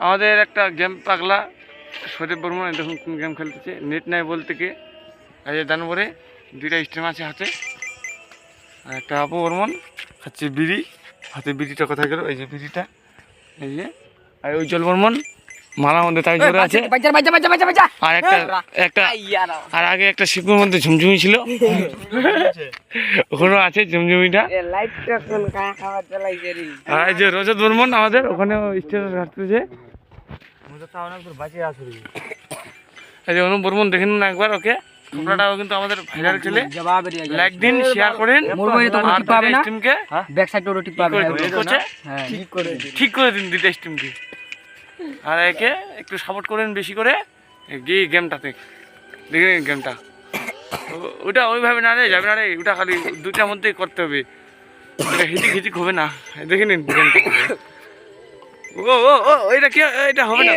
আমাদের একটা গেম পাগলা সদীপ বর্মন দেখুন কোন গেম খেলতেছে, নেট নাই বলতে কি এই যে দানবরে দুইটা স্ট্রিম আছে হাতে, আর একটা আপু বর্মন খাচ্ছে বিড়ি, হাতে বিড়িটা কোথায় গেল, এই যে বিড়িটা, এই যে, আর ওই জল বর্মন মালার মধ্যে তাই জোরে আছে, আর একটা আর আগে একটা শিপুর মধ্যে ঝুমঝুমি ছিল, ওখানেও আছে ঝুমঝুমিটা, আর এই যে রজত বর্মন আমাদের ওখানে স্টেজ হাঁটতেছে, এই যে অনুপ বর্মন দেখেন না একবার, ওকে কপড়াটাও কিন্তু আমাদের ভাইরাল ছেলে, লাইক দিন, শেয়ার করেন, ঠিক করে দিন দুইটা স্টিমকে, আর একে একটু সাপোর্ট করেন বেশি করে গিয়ে গেমটাতে, দেখেন গেমটা ওটা ওইভাবে না রে যাবে না রে, ওটা খালি দুইটার মধ্যেই করতে হবে, হিচিক হিচিক হবে না, দেখে নিন গেমটা। ও ও ও এটা কি, এটা হবে না।